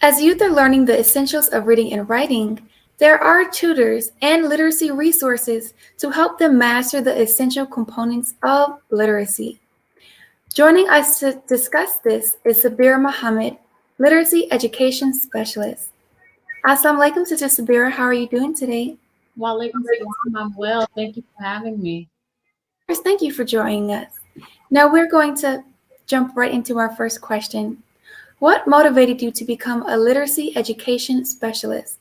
As youth are learning the essentials of reading and writing, there are tutors and literacy resources to help them master the essential components of literacy. Joining us to discuss this is Saabi Muhammad, Literacy Education Specialist. Assalamu alaikum, Sister Sabira. How are you doing today? Walaikum salam. I'm well. Thank you for having me. First, thank you for joining us. Now we're going to jump right into our first question. What motivated you to become a literacy education specialist?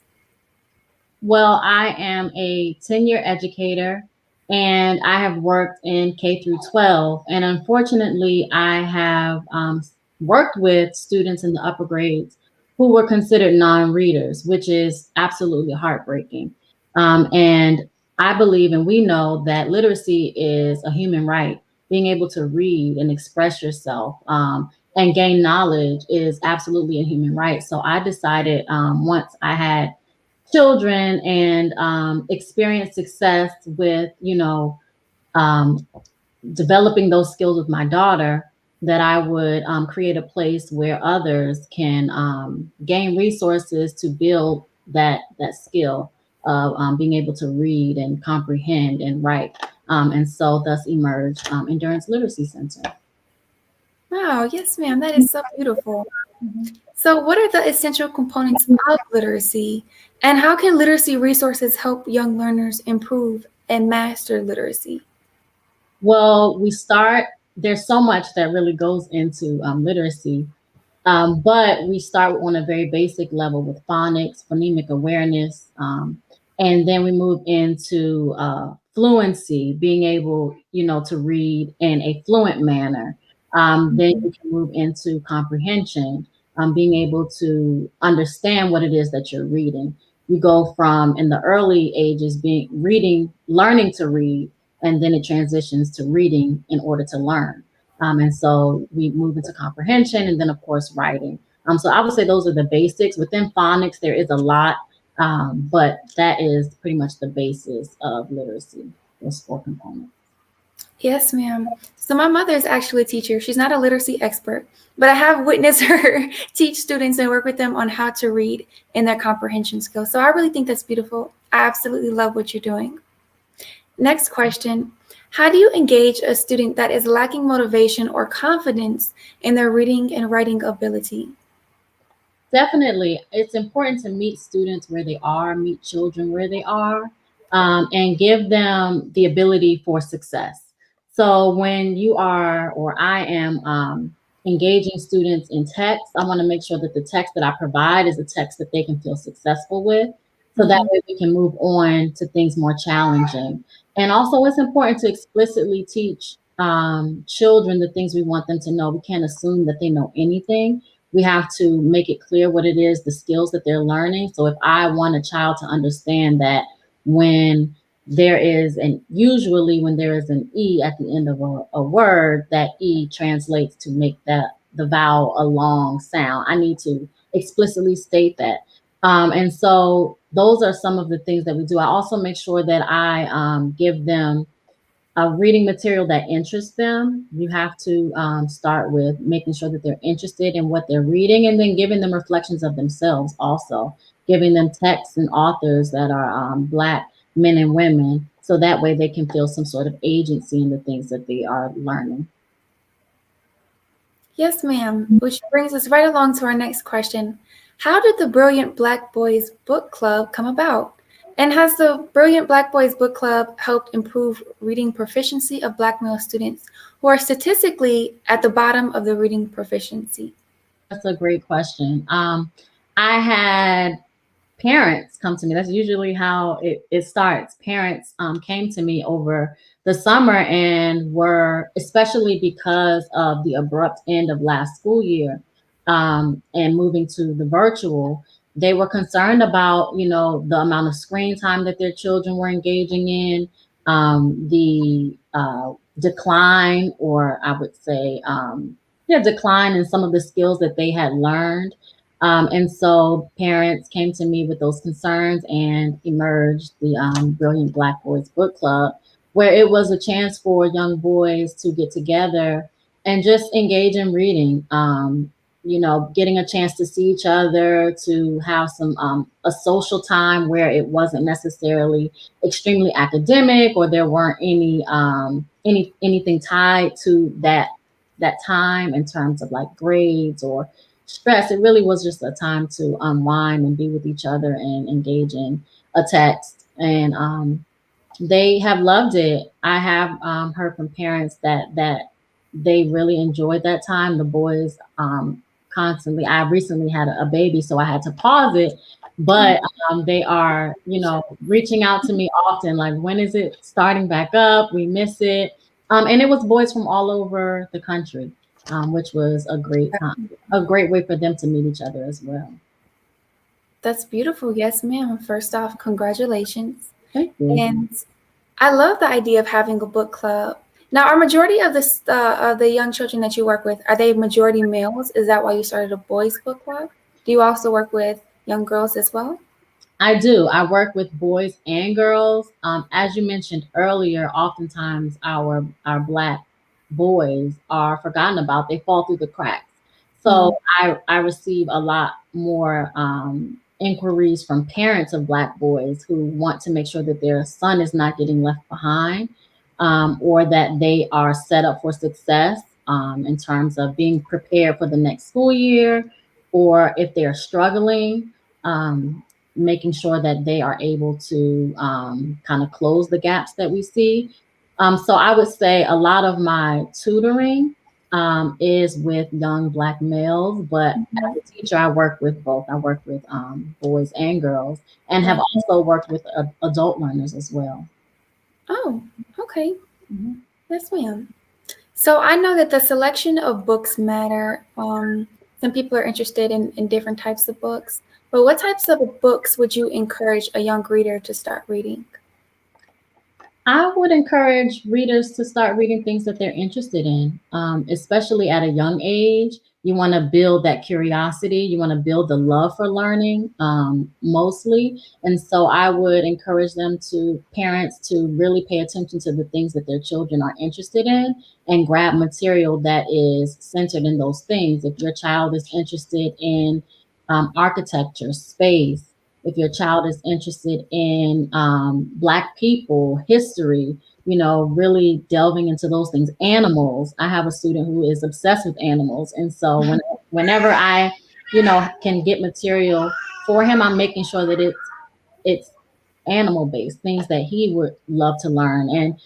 Well, I am a 10-year educator and I have worked in K through 12. And unfortunately, I have worked with students in the upper grades who were considered non-readers, which is absolutely heartbreaking. And I believe and we know that literacy is a human right. Being able to read and express yourself and gain knowledge is absolutely a human right. So I decided once I had children and experience success with um, developing those skills with my daughter, that I would create a place where others can gain resources to build that skill of being able to read and comprehend and write, and so thus emerged Endurance Literacy Center. Wow, yes, ma'am, that is so beautiful. So, what are the essential components of literacy, and how can literacy resources help young learners improve and master literacy? Well, there's so much that really goes into literacy, but we start on a very basic level with phonics, phonemic awareness, and then we move into fluency, being able, to read in a fluent manner. Then you can move into comprehension, being able to understand what it is that you're reading. You go from in the early ages being reading, learning to read, and then it transitions to reading in order to learn. And so we move into comprehension and then, of course, writing. So I would say those are the basics. Within phonics, there is a lot, but that is pretty much the basis of literacy, those four components. Yes, ma'am. So, my mother is actually a teacher. She's not a literacy expert, but I have witnessed her teach students and work with them on how to read and their comprehension skills. So, I really think that's beautiful. I absolutely love what you're doing. Next question. How do you engage a student that is lacking motivation or confidence in their reading and writing ability? Definitely, it's important to meet students where they are, meet children where they are, and give them the ability for success. So when you are, or I am, engaging students in text, I want to make sure that the text that I provide is a text that they can feel successful with. So that way we can move on to things more challenging. And also, it's important to explicitly teach children the things we want them to know. We can't assume that they know anything. We have to make it clear what it is, the skills that they're learning. So if I want a child to understand that when there is, and usually when there is an E at the end of a word, that E translates to make the vowel a long sound. I need to explicitly state that. And so those are some of the things that we do. I also make sure that I give them reading material that interests them. You have to start with making sure that they're interested in what they're reading, and then giving them reflections of themselves also, giving them texts and authors that are Black men and women, so that way they can feel some sort of agency in the things that they are learning. Yes, ma'am. Which brings us right along to our next question. How did the Brilliant Black Boys Book Club come about? And has the Brilliant Black Boys Book Club helped improve reading proficiency of Black male students who are statistically at the bottom of the reading proficiency? That's a great question. I had parents come to me. That's usually how it starts. Parents came to me over the summer and were, especially because of the abrupt end of last school year and moving to the virtual, they were concerned about, the amount of screen time that their children were engaging in, the decline, or I would say, decline in some of the skills that they had learned. And so parents came to me with those concerns and emerged the Brilliant Black Boys Book Club, where it was a chance for young boys to get together and just engage in reading. getting a chance to see each other, to have some a social time where it wasn't necessarily extremely academic, or there weren't anything tied to that time in terms of like grades or stress. It really was just a time to unwind and be with each other and engage in a text. And they have loved it. I have heard from parents that they really enjoyed that time. The boys constantly. I recently had a baby, so I had to pause it. But they are, reaching out to me often, like, when is it starting back up? We miss it. And it was boys from all over the country, which was a great way for them to meet each other as well. That's beautiful. Yes, ma'am. First off, congratulations. Thank you. And I love the idea of having a book club. Now, are majority of the young children that you work with, are they majority males? Is that why you started a boys book club? Do you also work with young girls as well? I do. I work with boys and girls. As you mentioned earlier, oftentimes our Black boys are forgotten about. They fall through the cracks. So I receive a lot more inquiries from parents of Black boys who want to make sure that their son is not getting left behind, or that they are set up for success in terms of being prepared for the next school year, or if they're struggling. Making sure that they are able to kind of close the gaps that we see. So I would say a lot of my tutoring is with young Black males, but as a teacher, I work with both. I work with boys and girls, and have also worked with adult learners as well. Oh, okay. Yes, ma'am. So I know that the selection of books matter. Some people are interested in different types of books. But what types of books would you encourage a young reader to start reading? I would encourage readers to start reading things that they're interested in, especially at a young age. You want to build that curiosity. You want to build the love for learning, mostly. And so I would encourage parents to really pay attention to the things that their children are interested in, and grab material that is centered in those things. If your child is interested in architecture, space, if your child is interested in Black people, history, really delving into those things. Animals. I have a student who is obsessed with animals. And so whenever I, can get material for him, I'm making sure that it's animal based, things that he would love to learn. And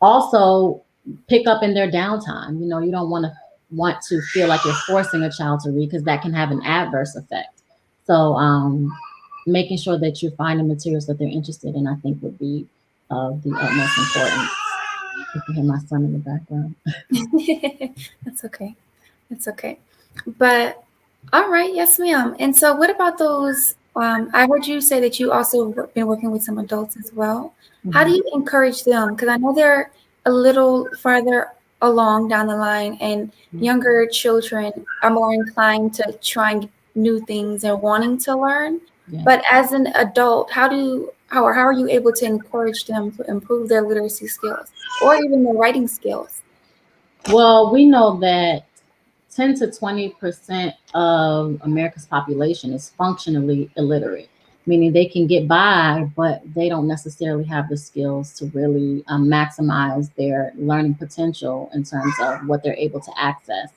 also pick up in their downtime. You don't want to feel like you're forcing a child to read, because that can have an adverse effect. So making sure that you're finding materials that they're interested in, I think, would be of the utmost importance. You can hear my son in the background. That's okay. That's okay. But all right, yes, ma'am. And so what about those? I heard you say that you also been working with some adults as well. How do you encourage them? Because I know they're a little farther along down the line, and younger children are more inclined to trying new things and wanting to learn. Yeah. But as an adult, how are you able to encourage them to improve their literacy skills or even their writing skills? Well, we know that 10 to 20% of America's population is functionally illiterate, meaning they can get by, but they don't necessarily have the skills to really maximize their learning potential in terms of what they're able to access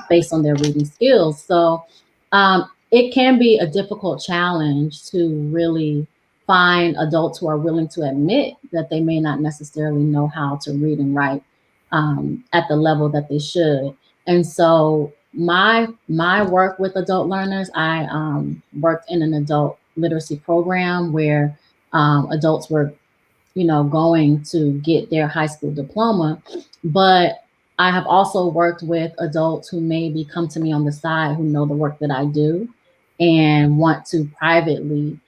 based on their reading skills. So it can be a difficult challenge to really find adults who are willing to admit that they may not necessarily know how to read and write at the level that they should. And so my work with adult learners, I worked in an adult literacy program where adults were, going to get their high school diploma. But I have also worked with adults who maybe come to me on the side, who know the work that I do and want to privately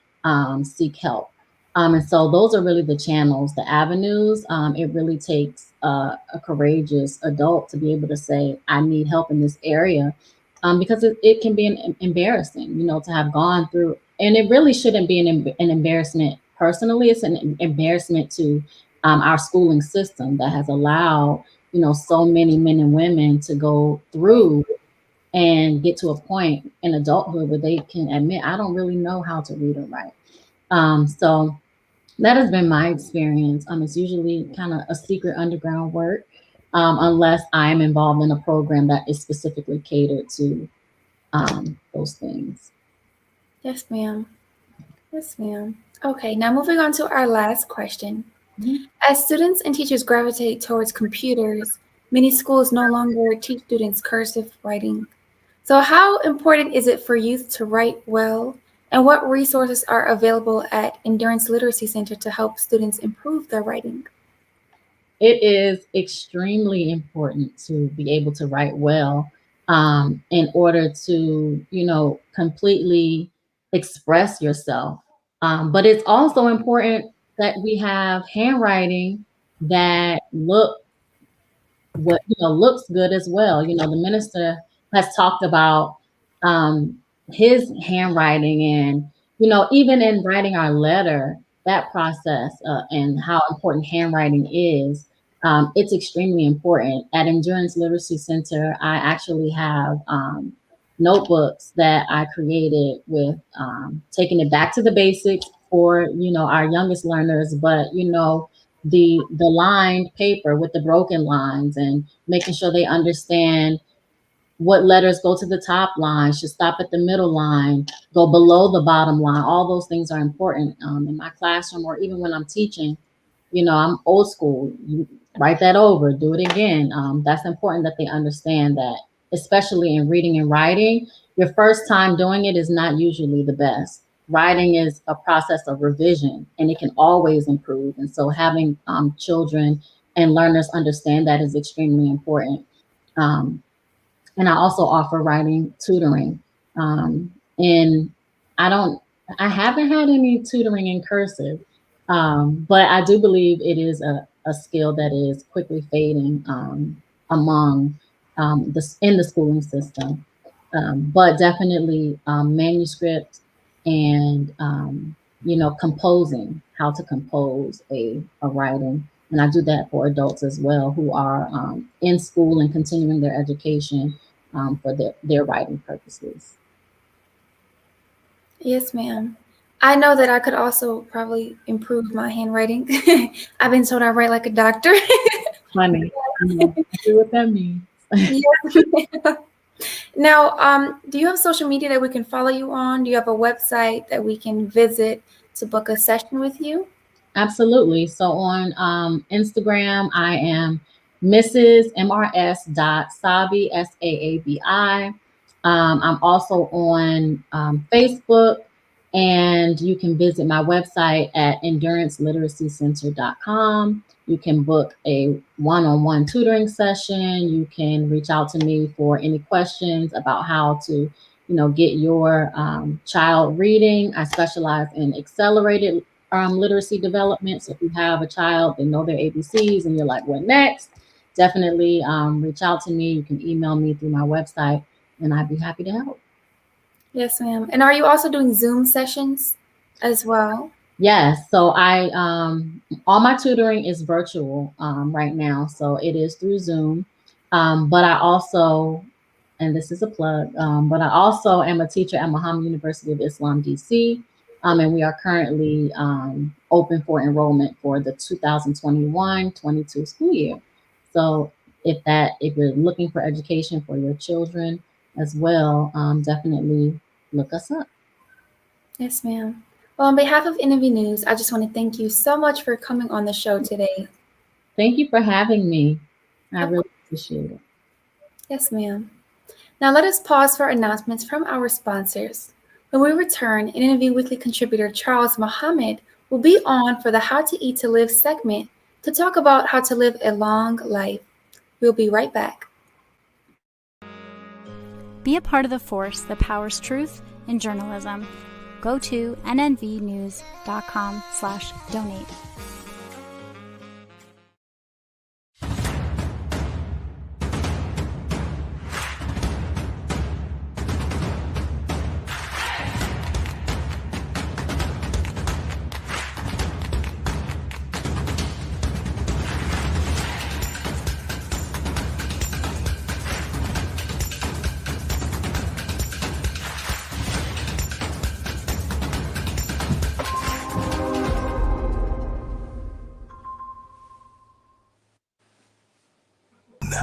seek help. And so those are really the channels, the avenues. It really takes a courageous adult to be able to say, I need help in this area, because it can be embarrassing, to have gone through, and it really shouldn't be an embarrassment personally. It's an embarrassment to our schooling system that has allowed, so many men and women to go through and get to a point in adulthood where they can admit, I don't really know how to read or write. So that has been my experience. It's usually kind of a secret underground work, unless I'm involved in a program that is specifically catered to those things. Yes, ma'am. Yes, ma'am. Okay, now moving on to our last question. Mhm. As students and teachers gravitate towards computers, many schools no longer teach students cursive writing. So how important is it for youth to write well? And what resources are available at Endurance Literacy Center to help students improve their writing? It is extremely important to be able to write well, in order to, completely express yourself. But it's also important that we have handwriting that looks good as well. The minister has talked about his handwriting, and even in writing our letter, that process, and how important handwriting is. It's extremely important. At Endurance Literacy Center, I actually have notebooks that I created with taking it back to the basics for our youngest learners, but the lined paper with the broken lines, and making sure they understand what letters go to the top line, should stop at the middle line, go below the bottom line. All those things are important in my classroom, or even when I'm teaching. I'm old school. You write that over, do it again. That's important that they understand that, especially in reading and writing, your first time doing it is not usually the best. Writing is a process of revision, and it can always improve. And so having children and learners understand that is extremely important. Um, and I also offer writing tutoring. And I haven't had any tutoring in cursive, but I do believe it is a skill that is quickly fading among in the schooling system. But definitely manuscript and composing, how to compose a writing. And I do that for adults as well who are in school and continuing their education for their writing purposes. Yes, ma'am. I know that I could also probably improve my handwriting. I've been told I write like a doctor. Funny. I know exactly what that means. Yes. Now, do you have social media that we can follow you on? Do you have a website that we can visit to book a session with you? Absolutely. So on Instagram, I am Mrs. MRS. Saabi, Saabi. I'm also on Facebook, and you can visit my website at enduranceliteracycenter.com. You can book a one-on-one tutoring session. You can reach out to me for any questions about how to, get your child reading. I specialize in accelerated literacy development. So if you have a child, they know their ABCs, and you're like, what next? Definitely reach out to me. You can email me through my website, and I'd be happy to help. Yes, ma'am. And are you also doing Zoom sessions as well? Yes. So I all my tutoring is virtual right now. So it is through Zoom. But I also, and this is a plug, but I also am a teacher at Muhammad University of Islam, DC. And we are currently open for enrollment for the 2021-22 school year. So if you're looking for education for your children as well, definitely look us up. Yes, ma'am. Well, on behalf of NMV News, I just want to thank you so much for coming on the show today. Thank you for having me. I really appreciate it. Yes, ma'am. Now let us pause for announcements from our sponsors. When we return, NMV Weekly contributor Charles Muhammad will be on for the How to Eat to Live segment to talk about how to live a long life. We'll be right back. Be a part of the force that powers truth in journalism. Go to nnvnews.com/donate.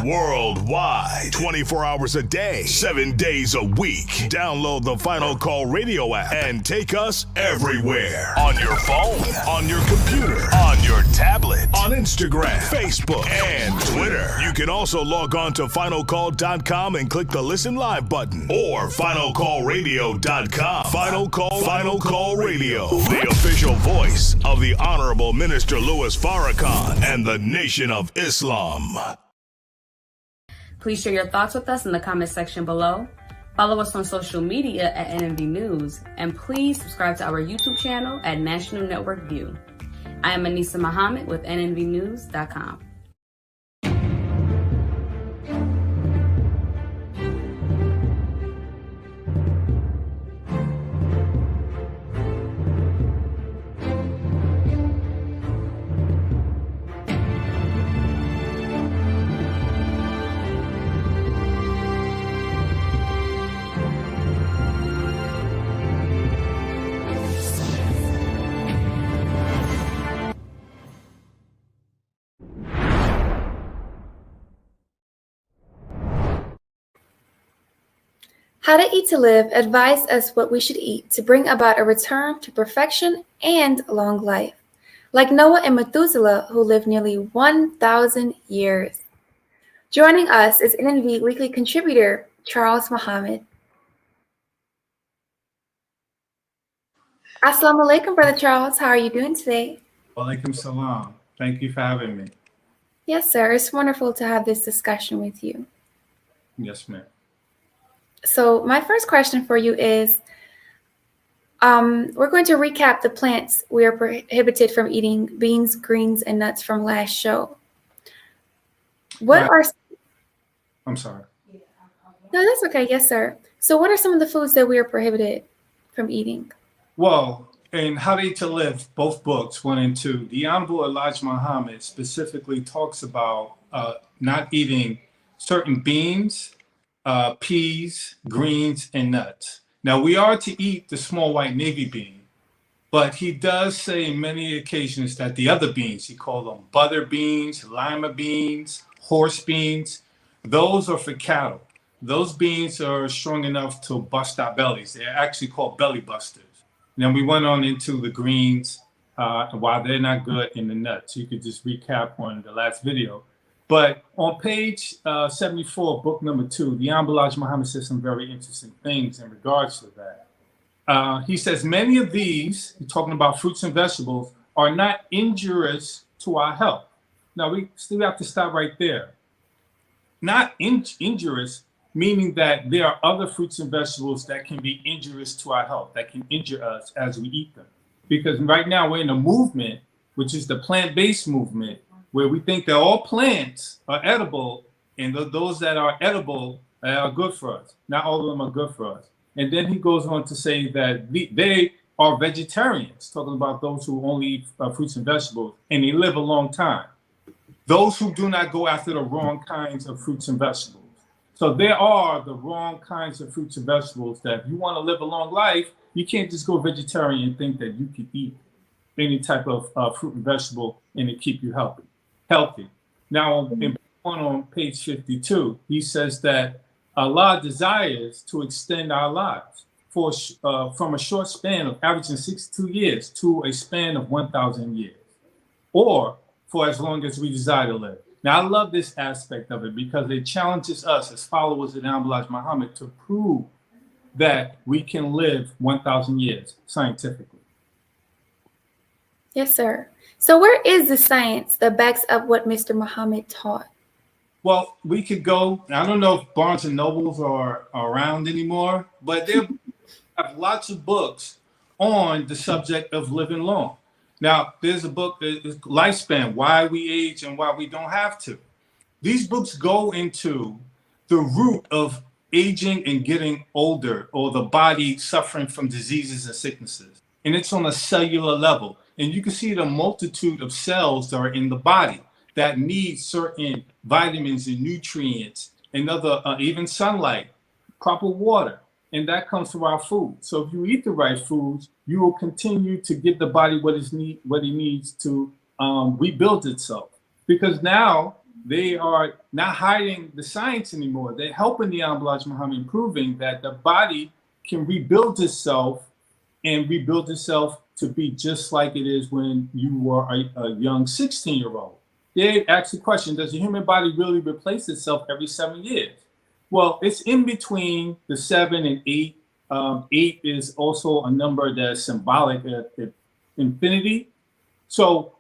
Worldwide, 24 hours a day, 7 days a week. Download the Final Call Radio app and take us everywhere. On your phone, on your computer, on your tablet, on Instagram, Facebook, and Twitter. You can also log on to finalcall.com and click the Listen Live button or finalcallradio.com. Final Call Radio, the official voice of the Honorable Minister Louis Farrakhan and the Nation of Islam. Please share your thoughts with us in the comment section below. Follow us on social media at NNV News, and please subscribe to our YouTube channel at National Network View. I am Nyah Muhammad with NNVnews.com. How to Eat to Live advised us what we should eat to bring about a return to perfection and long life, like Noah and Methuselah, who lived nearly 1,000 years. Joining us is NNV Weekly contributor Charles Muhammad. Assalamu alaikum, Brother Charles. How are you doing today? Walaikum salam. Thank you for having me. Yes, sir. It's wonderful to have this discussion with you. Yes, ma'am. So my first question for you is, we're going to recap the plants we are prohibited from eating: beans, greens, and nuts from last show. I'm sorry. No, that's okay. Yes, sir. So what are some of the foods that we are prohibited from eating? Well, in How to Eat to Live, both books, 1 and 2, the Honorable Elijah Muhammad specifically talks about not eating certain beans, peas, greens, and nuts. Now, we are to eat the small white navy bean, but he does say in many occasions that the other beans, he called them butter beans, lima beans, horse beans, those are for cattle. Those beans are strong enough to bust our bellies. They're actually called belly busters. Then we went on into the greens, while they're not good, in the nuts. You could just recap on the last video. But on page 74, book number 2, the Honorable Elijah Muhammad says some very interesting things in regards to that. He says, many of these, he's talking about fruits and vegetables, are not injurious to our health. Now, we still have to stop right there. Not injurious, meaning that there are other fruits and vegetables that can be injurious to our health, that can injure us as we eat them. Because right now we're in a movement, which is the plant-based movement, where we think that all plants are edible, and those that are edible are good for us. Not all of them are good for us. And then he goes on to say that they are vegetarians, talking about those who only eat fruits and vegetables, and they live a long time. Those who do not go after the wrong kinds of fruits and vegetables. So there are the wrong kinds of fruits and vegetables that if you want to live a long life, you can't just go vegetarian and think that you can eat any type of fruit and vegetable and it keep you healthy. Now, on page 52, he says that Allah desires to extend our lives from a short span of averaging 62 years to a span of 1,000 years, or for as long as we desire to live. Now, I love this aspect of it because it challenges us as followers of Elijah Muhammad to prove that we can live 1,000 years scientifically. Yes, sir. So where is the science that backs up what Mr. Muhammad taught? Well, we could go, I don't know if Barnes and Nobles are around anymore, but they have lots of books on the subject of living long. Now, there's a book, Lifespan, Why We Age and Why We Don't Have to. These books go into the root of aging and getting older, or the body suffering from diseases and sicknesses. And it's on a cellular level. And you can see the multitude of cells that are in the body that need certain vitamins and nutrients and other, even sunlight, proper water. And that comes from our food. So if you eat the right foods, you will continue to give the body what it needs to rebuild itself. Because now they are not hiding the science anymore. They're helping the Elijah Muhammad, proving that the body can rebuild itself and rebuild itself to be just like it is when you were a young 16-year-old. They asked the question, does the human body really replace itself every 7 years? Well, it's in between the 7 and 8. 8 is also a number that's symbolic at infinity. So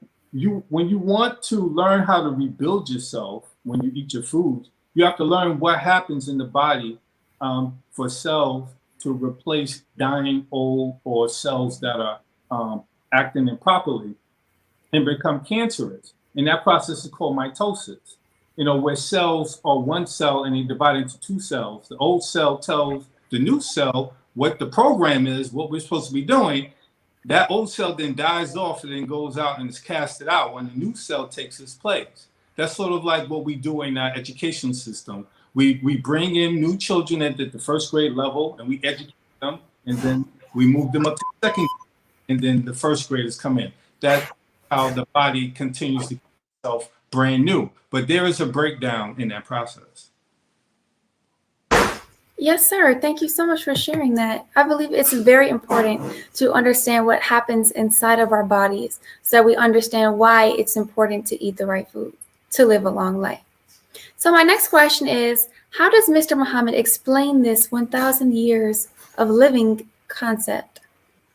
when you want to learn how to rebuild yourself when you eat your food, you have to learn what happens in the body for cells to replace dying old or cells that are acting improperly and become cancerous. And that process is called mitosis. Where cells are one cell and they divide into two cells. The old cell tells the new cell what the program is, what we're supposed to be doing. That old cell then dies off and then goes out and is casted out when the new cell takes its place. That's sort of like what we do in our education system. We bring in new children at the first grade level and we educate them, and then we move them up to the second grade, and then the first graders come in. That's how the body continues to keep itself brand new. But there is a breakdown in that process. Yes, sir. Thank you so much for sharing that. I believe it's very important to understand what happens inside of our bodies so that we understand why it's important to eat the right food to live a long life. So my next question is, how does Mr. Muhammad explain this 1,000 years of living concept?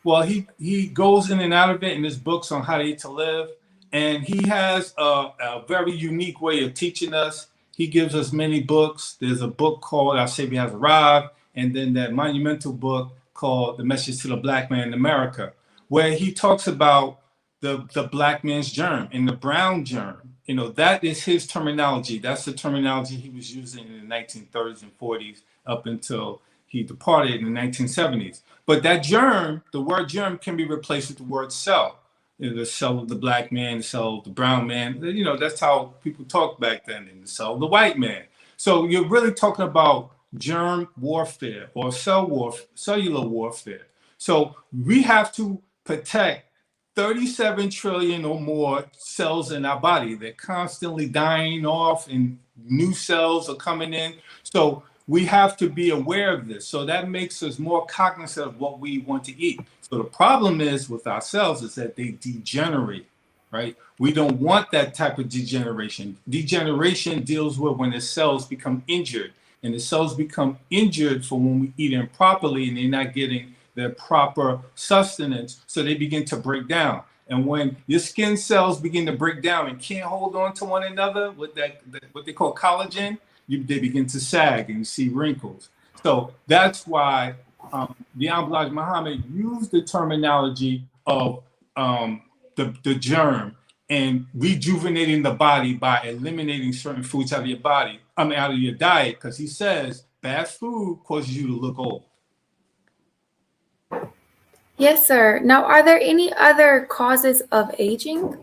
Well, he goes in and out of it in his books on how to eat to live. And he has a very unique way of teaching us. He gives us many books. There's a book called Our Savior Has Arrived, and then that monumental book called The Message to the Black Man in America, where he talks about the black man's germ and the brown germ. That is his terminology. That's the terminology he was using in the 1930s and 40s up until he departed in the 1970s. But that germ, the word germ, can be replaced with the word cell. The cell of the black man, the cell of the brown man. That's how people talked back then, in the cell of the white man. So you're really talking about germ warfare or cellular warfare. So we have to protect 37 trillion or more cells in our body. They're constantly dying off and new cells are coming in. So we have to be aware of this. So that makes us more cognizant of what we want to eat. So the problem is with our cells is that they degenerate, right? We don't want that type of degeneration. Degeneration deals with when the cells become injured, and the cells become injured for when we eat improperly and they're not getting their proper sustenance, so they begin to break down. And when your skin cells begin to break down and can't hold on to one another with what they call collagen, they begin to sag and you see wrinkles. So that's why the Elijah Muhammad used the terminology of the germ and rejuvenating the body by eliminating certain foods out of your body, out of your diet, because he says bad food causes you to look old. Yes, sir. Now, are there any other causes of aging?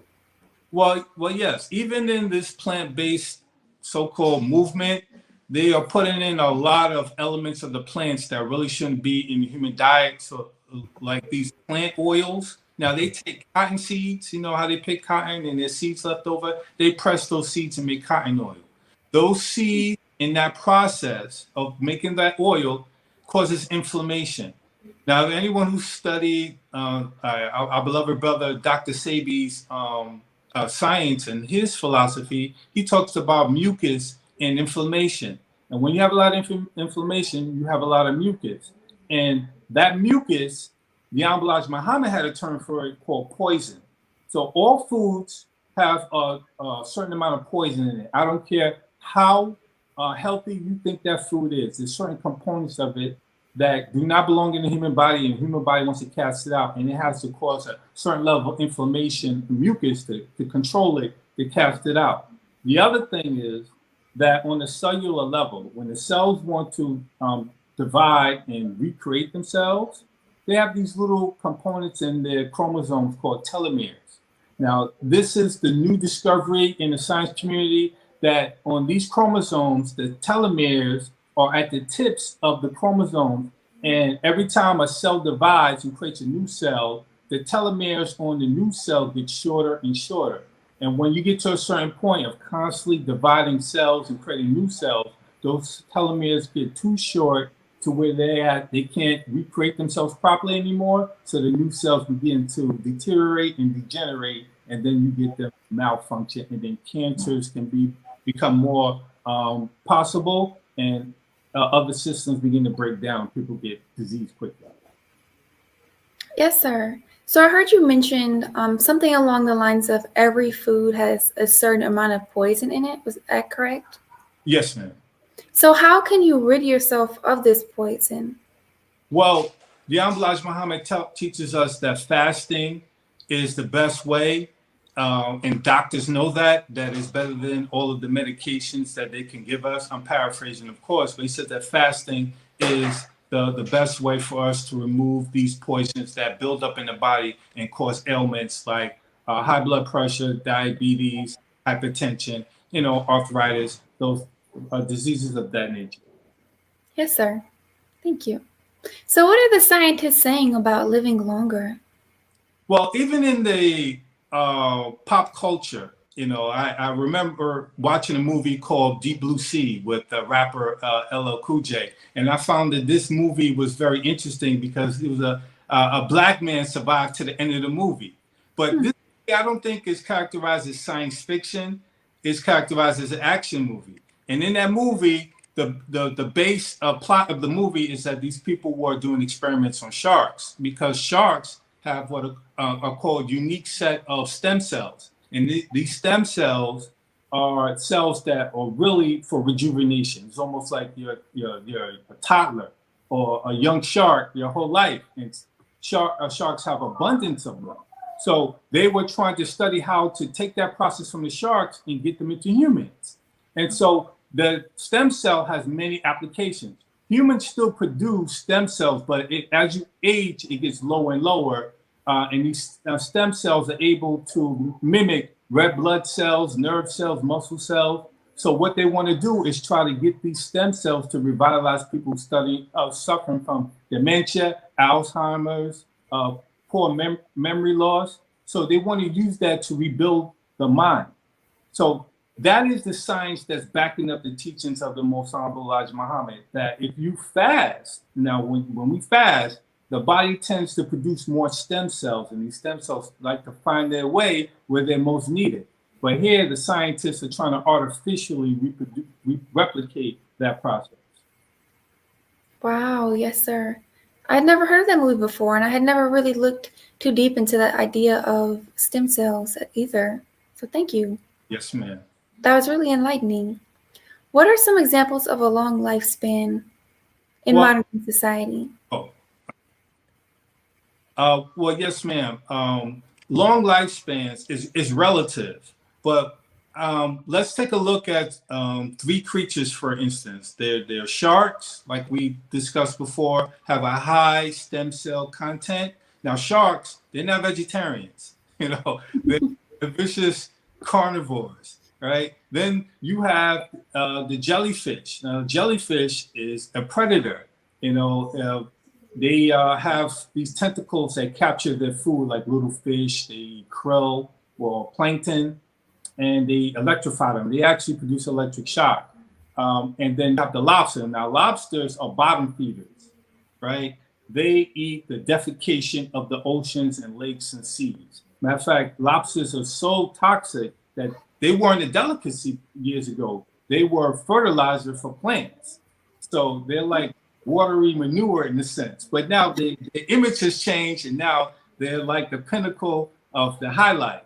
Well, yes. Even in this plant-based so-called movement, they are putting in a lot of elements of the plants that really shouldn't be in the human diet. So, like these plant oils. Now, they take cotton seeds. You know how they pick cotton and there's seeds left over? They press those seeds and make cotton oil. Those seeds in that process of making that oil causes inflammation. Now, anyone who studied our beloved brother, Dr. Saabi's science and his philosophy, he talks about mucus and inflammation. And when you have a lot of inflammation, you have a lot of mucus. And that mucus, the Elijah Muhammad had a term for it called poison. So all foods have a certain amount of poison in it. I don't care how healthy you think that food is. There's certain components of it that do not belong in the human body, and the human body wants to cast it out, and it has to cause a certain level of inflammation, mucus, to control it, to cast it out. The other thing is that on the cellular level, when the cells want to divide and recreate themselves, they have these little components in their chromosomes called telomeres. Now, this is the new discovery in the science community, that on these chromosomes, the telomeres are at the tips of the chromosome, and every time a cell divides and creates a new cell, the telomeres on the new cell get shorter and shorter. And when you get to a certain point of constantly dividing cells and creating new cells, those telomeres get too short to where they can't recreate themselves properly anymore. So the new cells begin to deteriorate and degenerate, and then you get the malfunction, and then cancers can become more possible, and other systems begin to break down. People get disease quickly. Yes, sir. So I heard you mention something along the lines of every food has a certain amount of poison in it. Was that correct? Yes, ma'am. So how can you rid yourself of this poison? Well, the Elijah Muhammad teaches us that fasting is the best way. And doctors know that is better than all of the medications that they can give us. I'm paraphrasing, of course, but he said that fasting is the best way for us to remove these poisons that build up in the body and cause ailments like high blood pressure, diabetes, hypertension, arthritis, those diseases of that nature. Yes, sir. Thank you. So what are the scientists saying about living longer? Well, even in the pop culture, I remember watching a movie called Deep Blue Sea with the rapper LL Cool J, and I found that this movie was very interesting because it was a black man survived to the end of the movie. But this I don't think is characterized as science fiction. It's characterized as an action movie. And in that movie, the base plot of the movie is that these people were doing experiments on sharks because sharks have what are called unique set of stem cells. And these stem cells are cells that are really for rejuvenation. It's almost like you're a toddler or a young shark your whole life. And sharks have abundance of them. So they were trying to study how to take that process from the sharks and get them into humans. And so the stem cell has many applications. Humans still produce stem cells, but as you age, it gets lower and lower. And these stem cells are able to mimic red blood cells, nerve cells, muscle cells. So what they want to do is try to get these stem cells to revitalize people suffering from dementia, Alzheimer's, poor memory loss. So they want to use that to rebuild the mind. So that is the science that's backing up the teachings of the Most Honorable Elijah Muhammad, that if you fast, now when we fast, the body tends to produce more stem cells, and these stem cells like to find their way where they're most needed. But here, the scientists are trying to artificially replicate that process. Wow, yes, sir. I had never heard of that movie before, and I had never really looked too deep into that idea of stem cells either. So thank you. Yes, ma'am. That was really enlightening. What are some examples of a long lifespan in modern society? Well, yes, ma'am. Long lifespans is relative, but let's take a look at three creatures, for instance. They're sharks, like we discussed before, have a high stem cell content. Now, sharks, they're not vegetarians. They're vicious carnivores, right? Then you have the jellyfish. Now, jellyfish is a predator. They have these tentacles that capture their food, like little fish, they eat krill or plankton, and they electrify them. They actually produce electric shock. And then you have the lobster. Now, lobsters are bottom feeders, right? They eat the defecation of the oceans and lakes and seas. Matter of fact, lobsters are so toxic that they weren't a delicacy years ago. They were fertilizer for plants. So they're like watery manure in a sense. But now the image has changed, and now they're like the pinnacle of the highlight.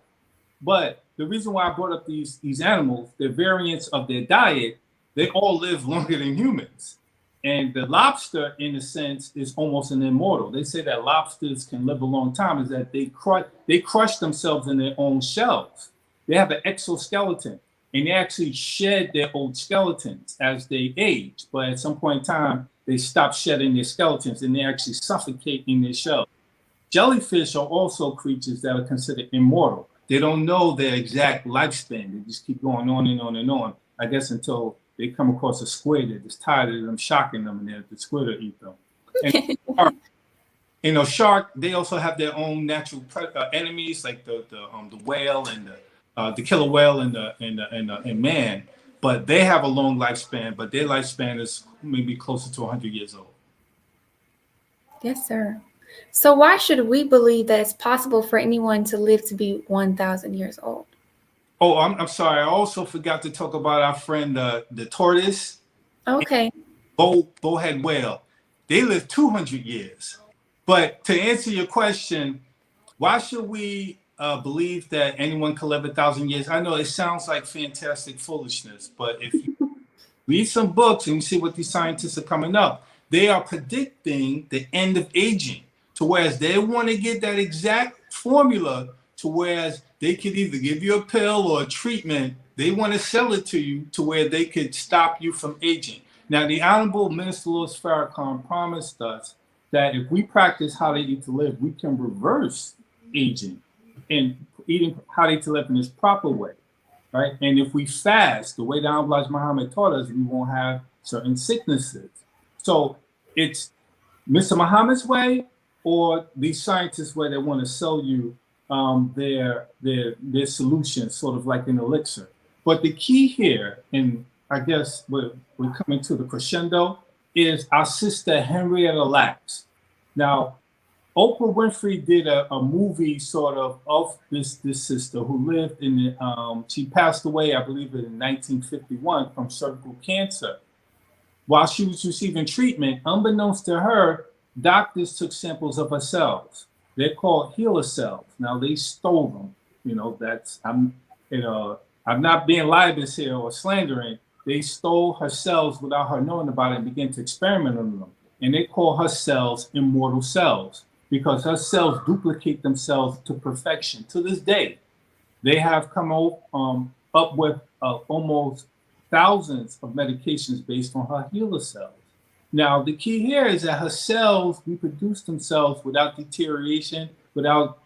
But the reason why I brought up these animals, the variants of their diet, they all live longer than humans. And the lobster, in a sense, is almost an immortal. They say that lobsters can live a long time, is that they crush themselves in their own shells. They have an exoskeleton, and they actually shed their old skeletons as they age. But at some point in time, they stop shedding their skeletons, and they actually suffocate in their shells. Jellyfish are also creatures that are considered immortal. They don't know their exact lifespan. They just keep going on and on and on, I guess, until they come across a squid. They're just tired of them shocking them, and the squid will eat them. And shark, they also have their own natural enemies, like the whale and the killer whale and man, but they have a long lifespan, but their lifespan is maybe closer to 100 years old. Yes, sir. So why should we believe that it's possible for anyone to live to be 1,000 years old? Oh, I'm sorry. I also forgot to talk about our friend, the tortoise. Okay. Bowhead whale. They live 200 years. But to answer your question, why should we believe that anyone can live 1,000 years? I know it sounds like fantastic foolishness, but if you read some books and you see what these scientists are coming up, they are predicting the end of aging, to whereas they want to get that exact formula to whereas they could either give you a pill or a treatment. They want to sell it to you to where they could stop you from aging. Now, the Honorable Minister Louis Farrakhan promised us that if we practice how to eat to live, we can reverse aging and eating how to eat to live in this proper way, right? And if we fast, the way the Honorable Muhammad taught us, we won't have certain sicknesses. So it's Mr. Muhammad's way or these scientists' way that want to sell you their solution, sort of like an elixir. But the key here, and I guess we're coming to the crescendo, is our sister Henrietta Lacks. Now, Oprah Winfrey did a movie sort of this sister who lived in the, she passed away, I believe, in 1951 from cervical cancer. While she was receiving treatment, unbeknownst to her, doctors took samples of her cells. They're called HeLa cells. Now they stole them. You know, I'm not being libelous here or slandering. They stole her cells without her knowing about it and began to experiment on them. And they call her cells immortal cells because her cells duplicate themselves to perfection. To this day, they have come up with almost thousands of medications based on her HeLa cells. Now, the key here is that her cells reproduce themselves without deterioration, without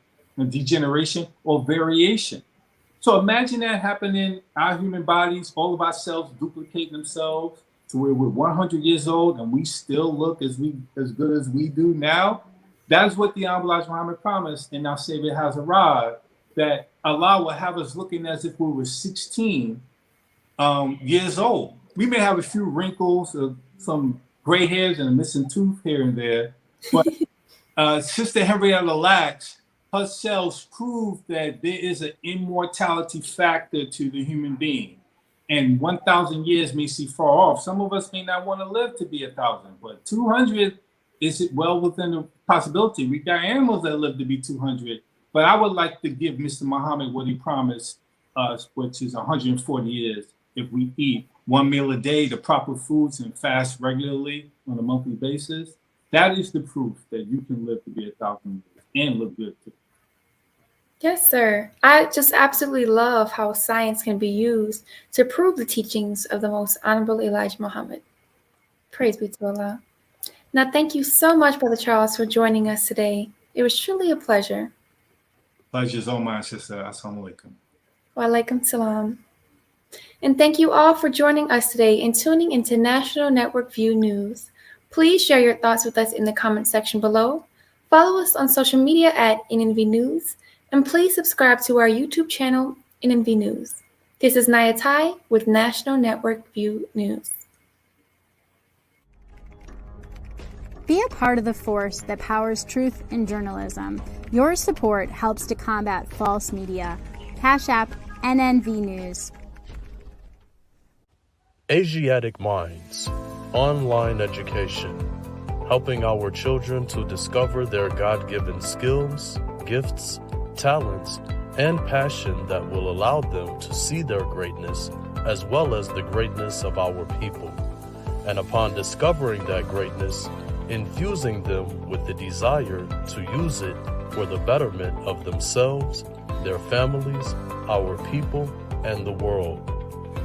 degeneration or variation. So imagine that happening in our human bodies, all of our cells duplicate themselves to where we're 100 years old and we still look as good as we do now. That's what the Honorable Muhammad promised, and our Savior has arrived, that Allah will have us looking as if we were 16 years old. We may have a few wrinkles, some gray hairs and a missing tooth here and there, but Sister Henrietta Lacks, her cells prove that there is an immortality factor to the human being. And 1,000 years may seem far off. Some of us may not want to live to be 1,000, but 200 is well within the possibility. We got animals that live to be 200. But I would like to give Mr. Muhammad what he promised us, which is 140 years if we eat one meal a day, the proper foods, and fast regularly on a monthly basis. That is the proof that you can live to be 1,000 years and look good too. Yes, sir. I just absolutely love how science can be used to prove the teachings of the most honorable Elijah Muhammad. Praise be to Allah. Now, thank you so much, Brother Charles, for joining us today. It was truly a pleasure. Pleasure's all mine, sister. Assalamu alaikum. Wa alaikum salam. And thank you all for joining us today and tuning into National Network View News. Please share your thoughts with us in the comment section below. Follow us on social media at NNV News. And please subscribe to our YouTube channel, NNV News. This is Nyah Tsai with National Network View News. Be a part of the force that powers truth in journalism. Your support helps to combat false media. Cash App NNV News. Asiatic Minds, online education, helping our children to discover their God-given skills, gifts, talents, and passion that will allow them to see their greatness as well as the greatness of our people. And upon discovering that greatness, infusing them with the desire to use it for the betterment of themselves, their families, our people, and the world.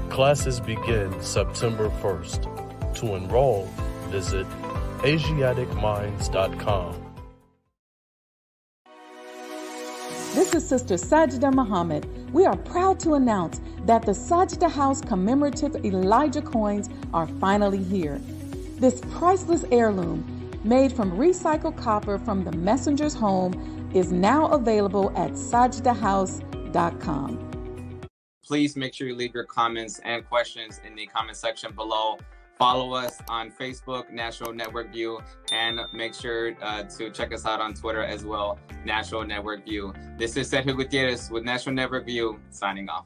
Classes begin September 1st. To enroll, visit AsiaticMinds.com. This is Sister Sajda Muhammad. We are proud to announce that the Sajda House commemorative Elijah coins are finally here. This priceless heirloom, made from recycled copper from the messenger's home, is now available at sajdahouse.com. please make sure you leave your comments and questions in the comment section below. Follow us on Facebook, National Network View, and make sure to check us out on Twitter as well, National Network View. This is Sergio Gutierrez with National Network View, signing off.